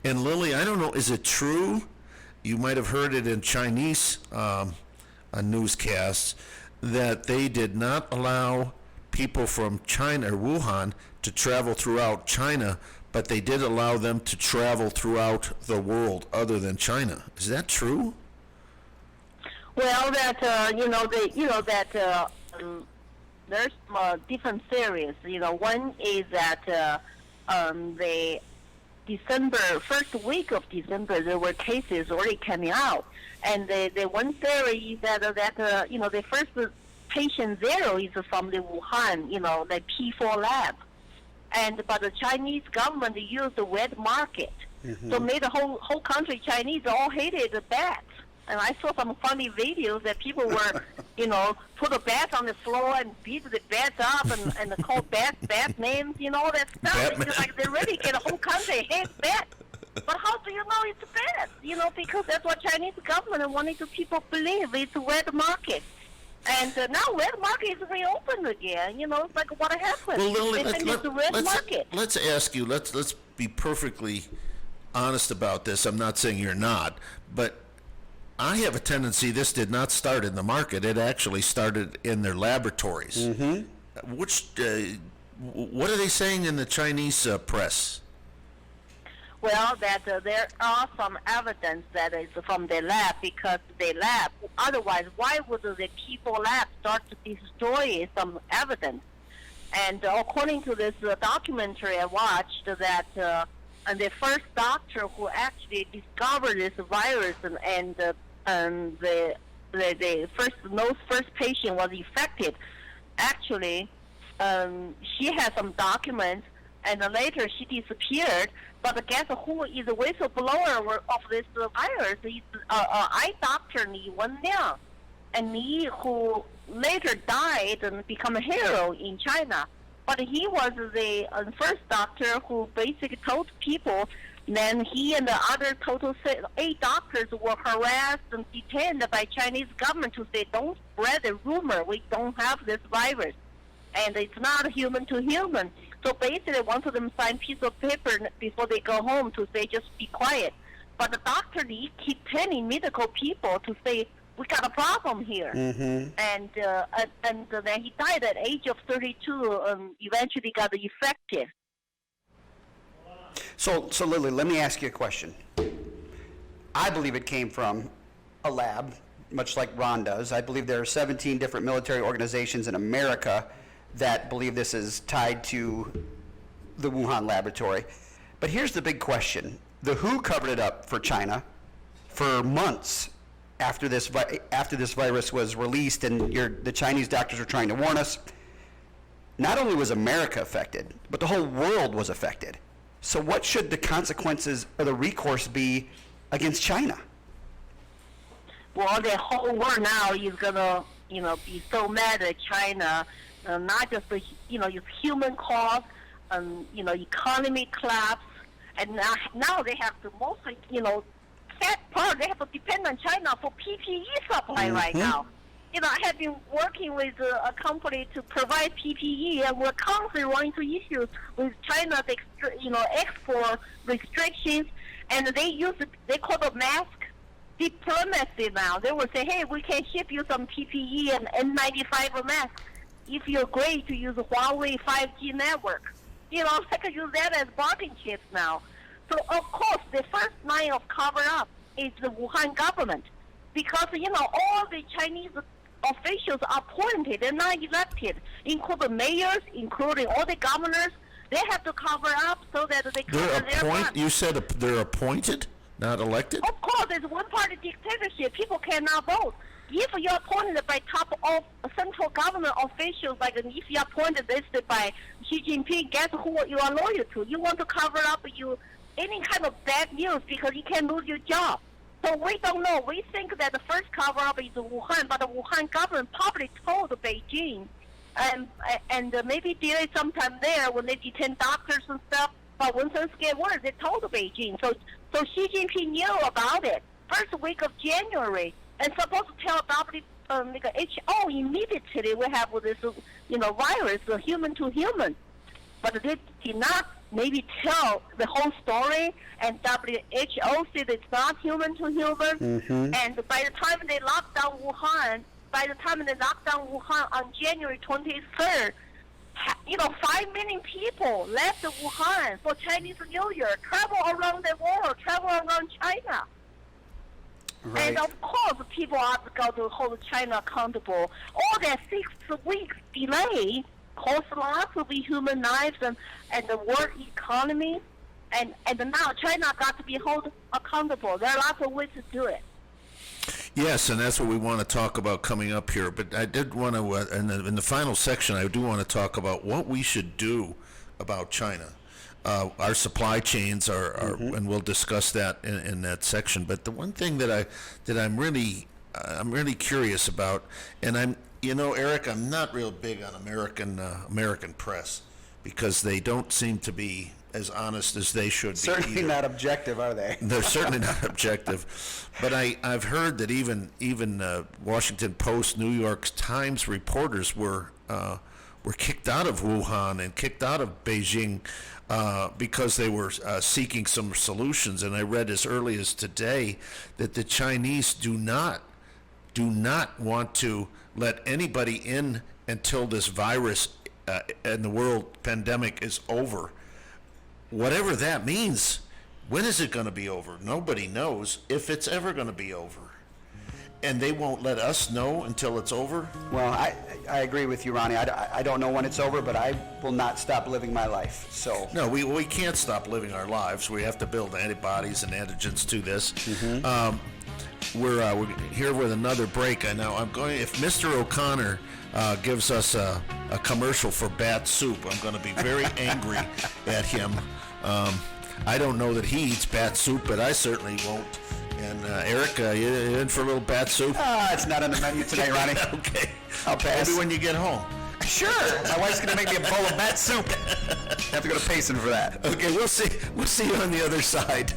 And Lily, I don't know, is it true? You might have heard it in Chinese newscasts that they did not allow people from China or Wuhan to travel throughout China, but they did allow them to travel throughout the world other than China. Is that true? Well, there's different theories. One is that they. First week of December, there were cases already coming out, and the one theory is that the first patient zero is from the Wuhan, the P4 lab, but the Chinese government used the wet market, so made the whole country Chinese all hated the bats. And I saw some funny videos that people were, put a bat on the floor and beat the bats up and call bats bat names, all that stuff. It's like they really get a whole country hate bats. But how do you know it's bats? Because that's what Chinese government wanted to people believe. It's a wet market. And now wet market is reopened again. It's like what happened? Well, Lily, let's ask you, let's be perfectly honest about this. I'm not saying you're not, but I have a tendency this did not start in the market. It actually started in their laboratories. Mm-hmm. What are they saying in the Chinese press? Well, that there are some evidence that is from the lab, because the lab, otherwise, why would the people lab start to destroy some evidence? And according to this documentary I watched, that and the first doctor who actually discovered this virus and the first patient was infected, actually, she had some documents, and later she disappeared. But guess who is the whistleblower of this virus? Is eye doctor Li Wenliang, and Li, who later died and became a hero in China. But he was the first doctor who basically told people. Then he and the other total 8 doctors were harassed and detained by Chinese government to say, don't spread the rumor, we don't have this virus, and it's not human to human. So basically, one of them sign piece of paper before they go home to say, just be quiet. But the Dr. Li keep telling medical people to say, we got a problem here. Mm-hmm. And then he died at the age of 32, eventually got infected. So Lily, let me ask you a question. I believe it came from a lab, much like Ron does. I believe there are 17 different military organizations in America that believe this is tied to the Wuhan laboratory. But here's the big question. The WHO covered it up for China for months after this virus was released, and the Chinese doctors were trying to warn us. Not only was America affected, but the whole world was affected. So what should the consequences or the recourse be against China? Well, the whole world now is gonna, be so mad at China, not just the, it's human cause, economy collapse, and now they have to mostly, that part they have to depend on China for PPE supply right now. I have been working with a company to provide PPE, and we're constantly running into issues with China's, export restrictions, and they call it mask diplomacy now. They will say, hey, we can ship you some PPE and N95 masks if you agree to use Huawei 5G network. I can use that as bargaining chips now. So, of course, the first line of cover-up is the Wuhan government, because, all the Chinese officials are appointed, they're not elected, including mayors, including all the governors. They have to cover up so that they cover their funds. You said they're appointed, not elected? Of course, it's one-party dictatorship. People cannot vote. If you're appointed by top of central government officials, like if you're appointed listed by Xi Jinping, guess who you are loyal to? You want to cover up any kind of bad news because you can lose your job. So we don't know. We think that the first cover-up is Wuhan, but the Wuhan government probably told Beijing, and maybe delayed sometime there when they detain doctors and stuff. But when things get worse, they told Beijing. So Xi Jinping knew about it first week of January, and supposed to tell WHO immediately we have this virus, human to human. But they did not maybe tell the whole story, and WHO said it's not human to human. Mm-hmm. And by the time they locked down Wuhan, on January 23rd, 5 million people left Wuhan for Chinese New Year, travel around the world, travel around China. Right. And of course, people are going to hold China accountable. All that 6 weeks delay cost lots of human lives and the world economy, and now China got to be held accountable. There are lots of ways to do it. Yes, and that's what we want to talk about coming up here. But I did want to, in the final section, I do want to talk about what we should do about China. Our supply chains are and we'll discuss that in that section. But the one thing that I'm really curious about, and I'm, Eric, I'm not real big on American press, because they don't seem to be as honest as they should be. Certainly not objective, are they? They're certainly not objective. But I've heard that even Washington Post, New York Times reporters were kicked out of Wuhan and kicked out of Beijing because they were seeking some solutions. And I read as early as today that the Chinese do not want to let anybody in until this virus and the world pandemic is over. Whatever that means, When is it going to be over? Nobody knows if it's ever going to be over. And they won't let us know until it's over? Well, I agree with you, Ronnie. I don't know when it's over, but I will not stop living my life. So no, we can't stop living our lives. We have to build antibodies and antigens to this. We're here with another break. I know I'm going. If Mr. O'Connor gives us a commercial for bat soup, I'm going to be very angry at him. I don't know that he eats bat soup, but I certainly won't. And Eric, you in for a little bat soup? It's not on the menu tonight, Ronnie. Okay. I'll pass. Maybe when you get home. Sure. My wife's going to make me a bowl of bat soup. I have to go to Payson for that. Okay, we'll see. We'll see you on the other side.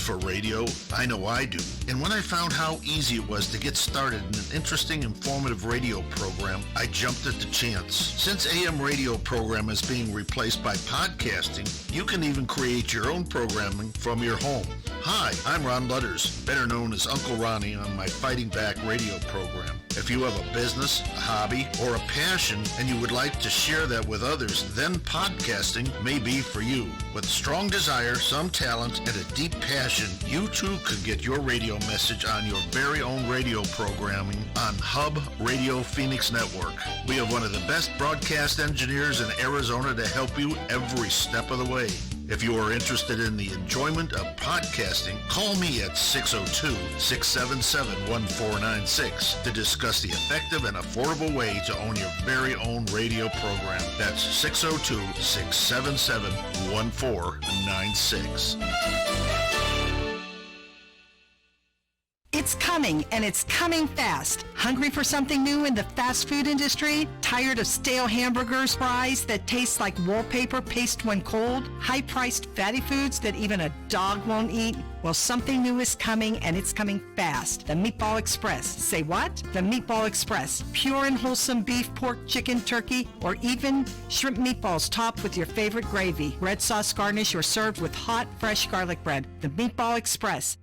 For radio? I know I do. And when I found how easy it was to get started in an interesting, informative radio program, I jumped at the chance. Since AM radio program is being replaced by podcasting, you can even create your own programming from your home. Hi, I'm Ron Lutters, better known as Uncle Ronnie on my Fighting Back radio program. If you have a business, a hobby, or a passion and you would like to share that with others, then podcasting may be for you. With strong desire, some talent, and a deep passion, you too could get your radio message on your very own radio programming on Hub Radio Phoenix Network. We have one of the best broadcast engineers in Arizona to help you every step of the way. If you are interested in the enjoyment of podcasting, call me at 602-677-1496 to discuss the effective and affordable way to own your very own radio program. That's 602-677-1496. It's coming, and it's coming fast. Hungry for something new in the fast food industry? Tired of stale hamburgers, fries that taste like wallpaper paste when cold? High-priced fatty foods that even a dog won't eat? Well, something new is coming, and it's coming fast. The Meatball Express. Say what? The Meatball Express. Pure and wholesome beef, pork, chicken, turkey, or even shrimp meatballs topped with your favorite gravy. Red sauce garnish or served with hot, fresh garlic bread. The Meatball Express.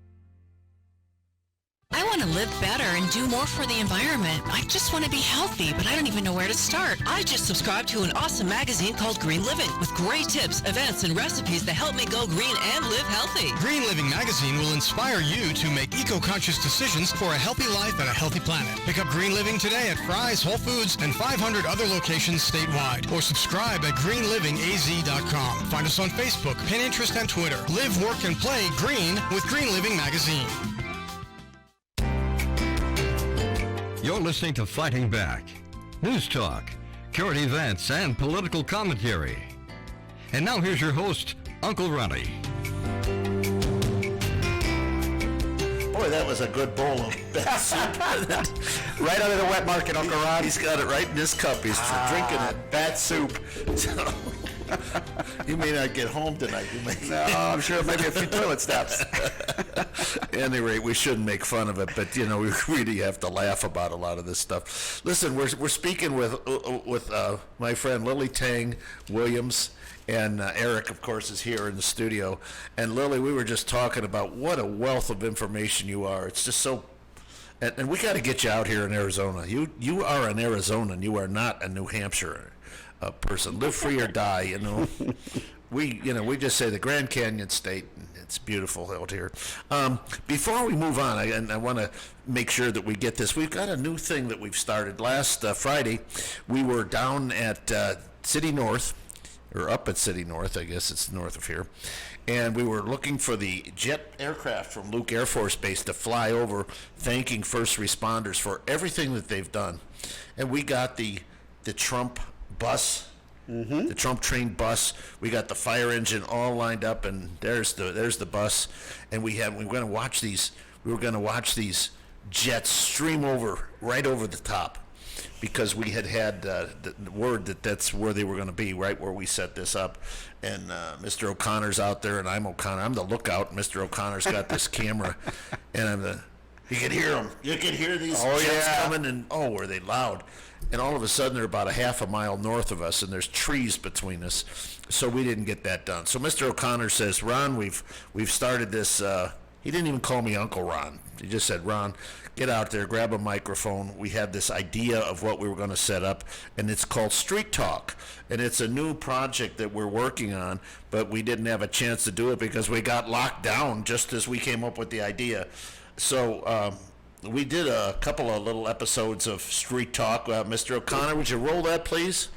I want to live better and do more for the environment. I just want to be healthy, but I don't even know where to start. I just subscribed to an awesome magazine called Green Living with great tips, events, and recipes that help me go green and live healthy. Green Living magazine will inspire you to make eco-conscious decisions for a healthy life and a healthy planet. Pick up Green Living today at Fry's, Whole Foods, and 500 other locations statewide. Or subscribe at greenlivingaz.com. Find us on Facebook, Pinterest, and Twitter. Live, work, and play green with Green Living magazine. You're listening to Fighting Back. News talk, current events, and political commentary. And now here's your host, Uncle Ronnie. Boy, that was a good bowl of bat soup. Right out of the wet market, Uncle Ron. He's got it right in his cup. He's drinking it. Bat soup. You may not get home tonight. No, I'm sure it might be a few toilet stops. At any rate, we shouldn't make fun of it, but you know we really have to laugh about a lot of this stuff. Listen, we're speaking with my friend Lily Tang Williams, and Eric, of course, is here in the studio. And Lily, we were just talking about what a wealth of information you are. It's just so. And we got to get you out here in Arizona. You are an Arizonan. You are not a New Hampshire person. Live free or die. You know, we just say the Grand Canyon State. It's beautiful out here. Before we move on, I want to make sure that we get this. We've got a new thing that we've started. Last Friday, we were down at City North, or up at City North. I guess it's north of here. And we were looking for the jet aircraft from Luke Air Force Base to fly over, thanking first responders for everything that they've done. And we got the Trump bus, the Trump train bus. We got the fire engine all lined up, and there's the bus. And we were going to watch these jets stream over right over the top. because we had the word that that's where they were going to be, right where we set this up. And Mr. O'Connor's out there, and I'm O'Connor. I'm the lookout. And Mr. O'Connor's got this camera, and you can hear them. You can hear these jets coming, and were they loud? And all of a sudden, they're about a half a mile north of us, and there's trees between us, so we didn't get that done. So Mr. O'Connor says, Ron, we've started this. He didn't even call me Uncle Ron. He just said, Ron, get out there, grab a microphone. We had this idea of what we were going to set up, and it's called Street Talk. And it's a new project that we're working on, but we didn't have a chance to do it because we got locked down just as we came up with the idea. So we did a couple of little episodes of Street Talk. Mr. O'Connor, would you roll that, please?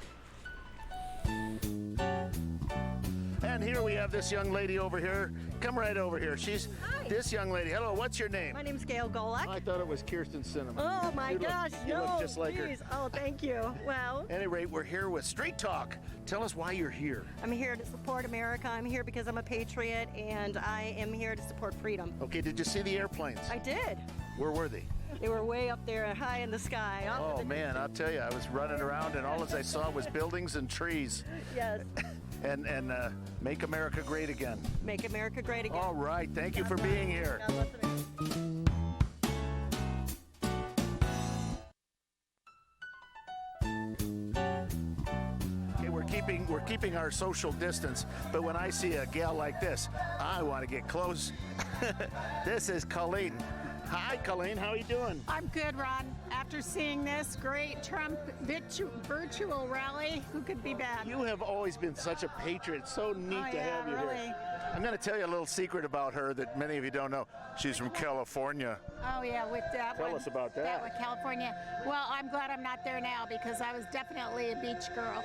And here we have this young lady over here. Come right over here. She's this young lady. Hello, what's your name? My name's Gail Golak. I thought it was Kirsten Cinnamon. Oh my gosh, you no, look just like please. her. Oh, thank you. Well, At any rate, we're here with Street Talk. Tell us why you're here. I'm here to support America. I'm here because I'm a patriot, and I am here to support freedom. Okay, did you see the airplanes? I did. Where were they? They were way up there, high in the sky. Oh man, I'll tell you, I was running around, and all I saw was buildings and trees. Yes. And make America great again. Make America great again. All right, thank you for being here. God bless America. Okay, we're keeping our social distance, but when I see a gal like this, I want to get close. This is Colleen. Hi, Colleen. How are you doing? I'm good, Ron. After seeing this great Trump virtual rally, who could be bad? You have always been such a patriot. It's so neat to have you really. here. I'm going to tell you a little secret about her that many of you don't know. She's from California. Oh, yeah, with that Tell one. us about that. That with California. Well, I'm glad I'm not there now because I was definitely a beach girl.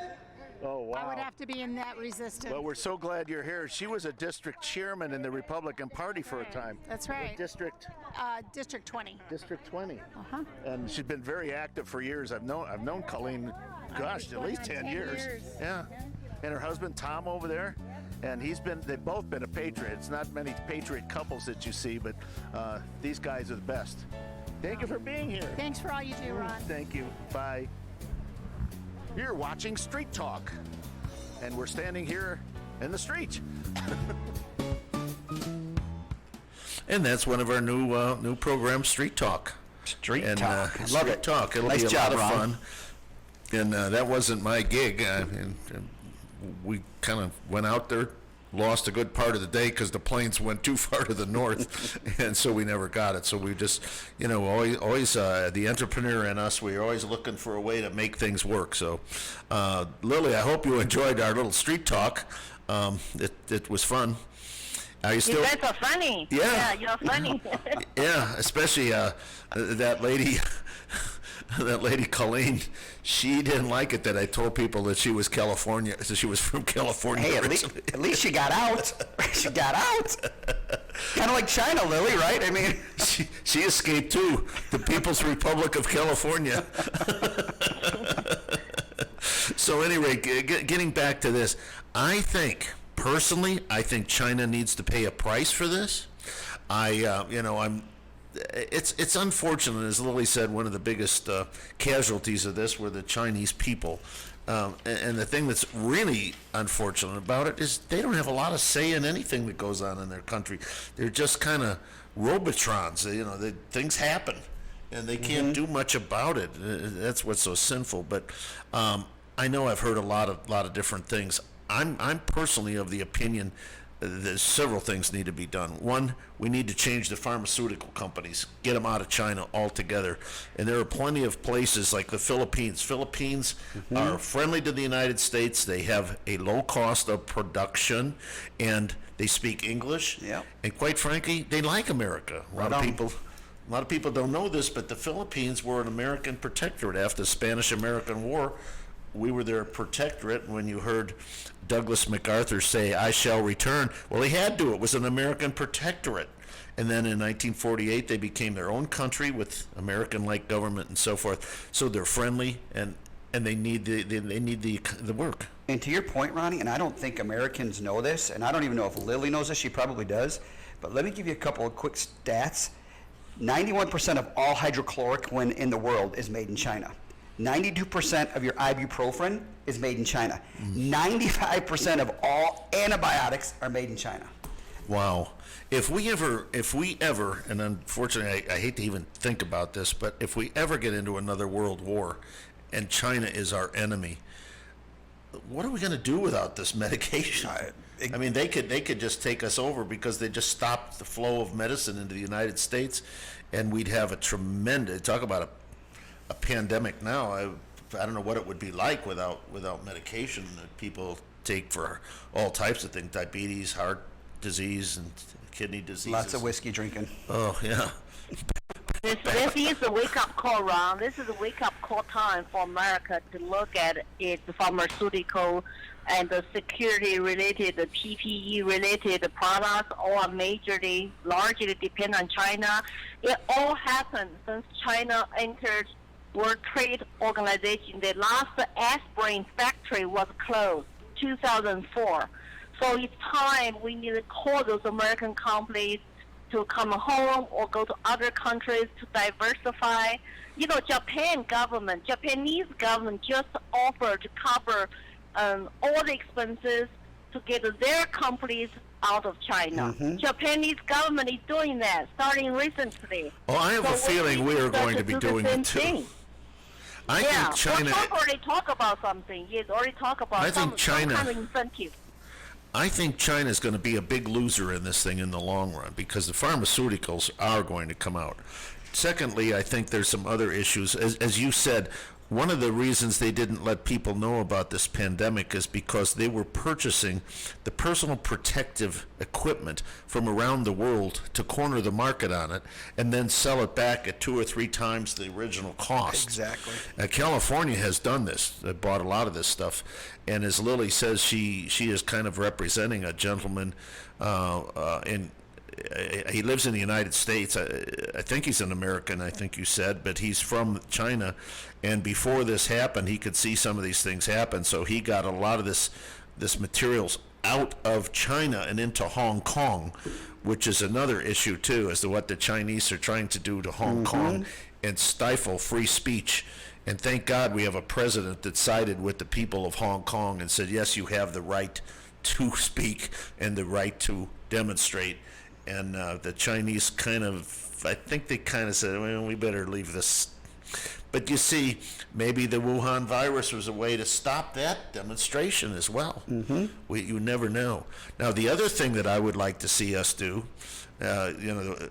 Oh, wow. I would have to be in that resistance. Well, we're so glad you're here. She was a district chairman in the Republican Party for a time. That's right. What district? District 20. District 20. Uh-huh. And she's been very active for years. I've known Colleen, gosh, at least 10 years. Yeah. And her husband Tom over there, and they've both been a patriot. It's not many patriot couples that you see, but these guys are the best. Thank you for being here. Thanks for all you do, Ron. Thank you. Bye. You're watching Street Talk, and we're standing here in the street. And that's one of our new programs, Street Talk. Street and, Talk. Love Street it. Talk. It'll Nice be a job, lot of Ron. fun. And that wasn't my gig. And we kind of went out there, lost a good part of the day because the planes went too far to the north, and so we never got it. So we just, always the entrepreneur in us, we're always looking for a way to make things work. So, Lily, I hope you enjoyed our little Street Talk. It was fun. Are you still? You guys are funny. Yeah. You're funny. Yeah, especially that lady. That lady Colleen, she didn't like it that I told people that she was from California. Hey, at least she got out. She got out. Kind of like China, Lily, right? I mean, she escaped too. The People's Republic of California. So anyway, getting back to this, I think China needs to pay a price for this. It's unfortunate, as Lily said, one of the biggest casualties of this were the Chinese people. And the thing that's really unfortunate about it is they don't have a lot of say in anything that goes on in their country. They're just kind of robotrons. Things happen, and they can't do much about it. That's what's so sinful. But I know I've heard a lot of different things. I'm personally of the opinion there's several things need to be done. One, we need to change the pharmaceutical companies, get them out of China altogether. And there are plenty of places like the Philippines. Philippines are friendly to the United States. They have a low cost of production, and they speak English. Yep. And quite frankly, they like America. A lot of people don't know this, but the Philippines were an American protectorate after the Spanish-American War. We were their protectorate. When you heard Douglas MacArthur say, "I shall return," well, he had to. It was an American protectorate. And then in 1948, they became their own country with American-like government and so forth. So they're friendly, and they need the work. And to your point, Ronnie, and I don't think Americans know this, and I don't even know if Lily knows this. She probably does. But let me give you a couple of quick stats. 91% of all hydrochloric in the world is made in China. 92% of your ibuprofen is made in China. 95% of all antibiotics are made in China. Wow. If we ever, and unfortunately I hate to even think about this, but if we ever get into another world war and China is our enemy, what are we going to do without this medication? I mean, they could just take us over because they just stopped the flow of medicine into the United States, and we'd have a tremendous, talk about a pandemic now. I don't know what it would be like without medication that people take for all types of things, diabetes, heart disease, and kidney disease. Lots of whiskey drinking. Oh, yeah. This is a wake-up call, Ron. This is a wake-up call time for America to look at its pharmaceutical and the security-related, the PPE-related products, all are largely depend on China. It all happened since China entered World Trade Organization. The last aspirin factory was closed, 2004. So it's time we need to call those American companies to come home or go to other countries to diversify. You know, Japanese government just offered to cover all the expenses to get their companies out of China. Japanese government is doing that starting recently. Well, I have a feeling we are going to be doing it too. I think China. Trump already talked about something. He's already talked about some kind of incentive. I think China is going to be a big loser in this thing in the long run because the pharmaceuticals are going to come out. Secondly, I think there's some other issues. As you said, one of the reasons they didn't let people know about this pandemic is because they were purchasing the personal protective equipment from around the world to corner the market on it and then sell it back at 2 or 3 times the original cost. Exactly. California has done this. They bought a lot of this stuff. And as Lily says, she is kind of representing a gentleman he lives in the United States. I think he's an American, I think you said, but he's from China. And before this happened, he could see some of these things happen. So he got a lot of this materials out of China and into Hong Kong, which is another issue, too, as to what the Chinese are trying to do to Hong Kong and stifle free speech. And thank God we have a president that sided with the people of Hong Kong and said, yes, you have the right to speak and the right to demonstrate. And the Chinese I think they kind of said, well, we better leave this. But you see, maybe the Wuhan virus was a way to stop that demonstration as well. You never know. Now, the other thing that I would like to see us do, a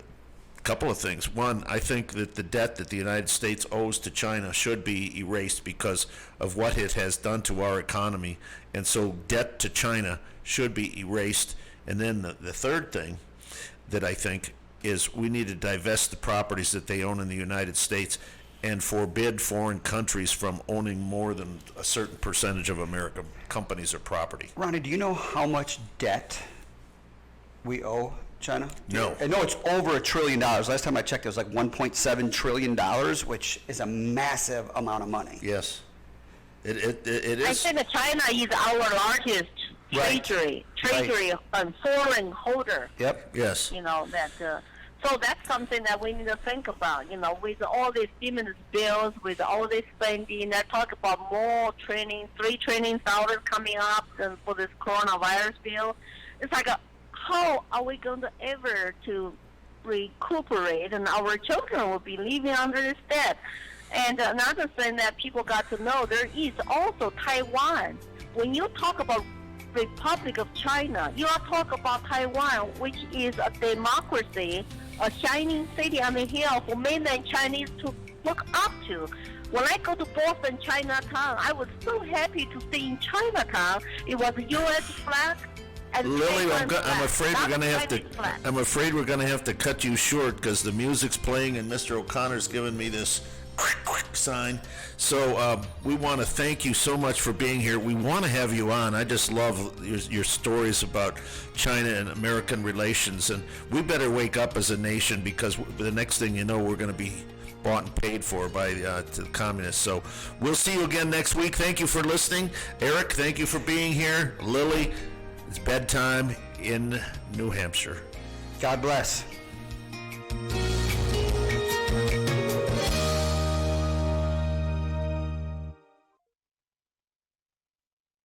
couple of things. One, I think that the debt that the United States owes to China should be erased because of what it has done to our economy. And so debt to China should be erased. And then the third thing that I think is we need to divest the properties that they own in the United States and forbid foreign countries from owning more than a certain percentage of American companies or property. Ronnie, do you know how much debt we owe China? No. I know it's over $1 trillion. Last time I checked, it was like $1.7 trillion, which is a massive amount of money. Yes. It is. I think that China is our largest treasury foreign holder. Yep. Yes. You know that. So that's something that we need to think about. You know, with all these stimulus bills, with all this spending, they talk about more training, $3 trillion coming up for this coronavirus bill. It's like, how are we going to ever to recuperate? And our children will be living under this debt. And another thing that people got to know, there is also Taiwan. When you talk about Republic of China, you are talking about Taiwan, which is a democracy, a shining city on the hill for mainland Chinese to look up to. When I go to Boston, Chinatown, I was so happy to see in Chinatown it was a U.S. flag. And Lily, I'm afraid we're going to have to cut you short because the music's playing and Mr. O'Connor's giving me this sign. So we want to thank you so much for being here. We want to have you on. I just love your stories about China and American relations, and we better wake up as a nation because the next thing you know, we're going to be bought and paid for by the communists. So we'll see you again next week. Thank you for listening. Eric, thank you for being here. Lily, it's bedtime in New Hampshire. God bless.